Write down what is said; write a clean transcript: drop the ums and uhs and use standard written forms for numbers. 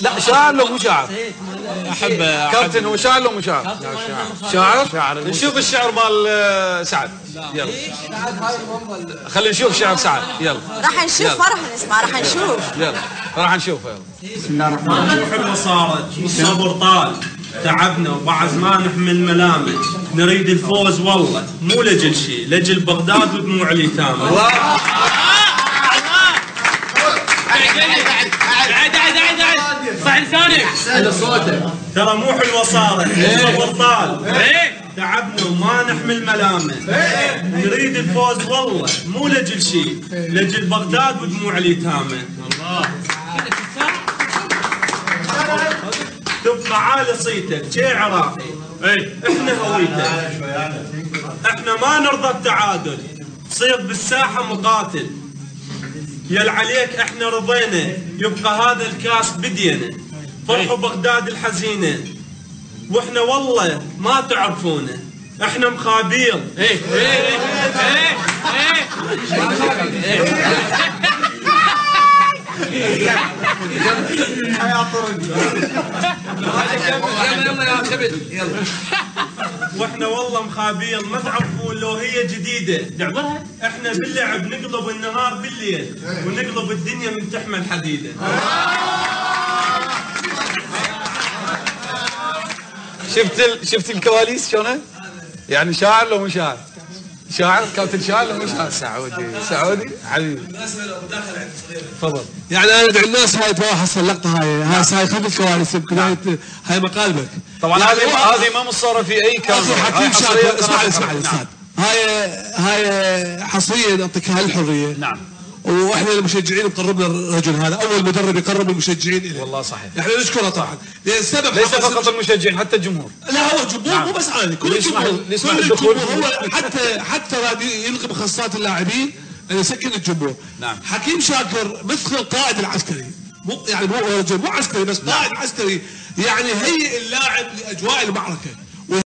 لا شاعر لو مو شاعر؟ احب كابتن هو شاعر لو مو شاعر؟ شاعر؟ نشوف الشعر مال سعد. يلا خلينا نشوف شعر سعد. يلا راح نشوف ما راح نسمع، راح نشوف. يلا راح نشوف. يلا بسم الله الرحمن الرحيم. روح اللي صارت والصبر طال، تعبنا وبعد ما نحمل ملامه، نريد الفوز والله مو لجل شيء، لجل بغداد ودموع اليتامى. صح لسانك على صوتك. ترى مو حلوه صارت والصبر طال، تعبنا وما نحمل ملامه، نريد الفوز والله مو لجل شيء، لجل بغداد ودموع اليتامى. تبقى عالي صيتك شي عراقي، احنا هويتك، احنا ما نرضى التعادل، صير بالساحه مقاتل، يل عليك احنا رضينا، يبقى هذا الكاس بدينا، فرحوا بغداد الحزينه، واحنا والله ما تعرفونا، احنا مخابيل. واحنا والله مخابيل ما تعرفون لو هي جديده، احنا باللعب نقلب النهار بالليل، ونقلب الدنيا من تحمل حديده. شفت الكواليس شلون؟ يعني شاعر لو مو شاعر؟ شاعر كابتن شاعر لو مو شاعر؟ سعودي حبيبي. تفضل. يعني انا ادعو الناس هاي تلاحظ اللقطه هاي خلف الكواليس بدايه هاي مقالبك. طبعا هذه ما مصوره في اي كاميرا. حكيم شاكر اسمع استاذ. هاي حصريه نعطيك هالحريه. نعم. واحنا المشجعين مقربنا الرجل هذا، اول مدرب يقرب المشجعين اليه. والله صحيح. احنا نشكره طبعا، لان السبب ليس فقط المشجعين حتى الجمهور. لا هو الجمهور مو بس انا، كل الجمهور هو حتى يلغي بخاصات اللاعبين ان يسكن الجمهور. نعم. حكيم شاكر مثل القائد العسكري، مو يعني مو رجل مو عسكري بس قائد عسكري، يعني هيئ اللاعب لاجواء المعركه.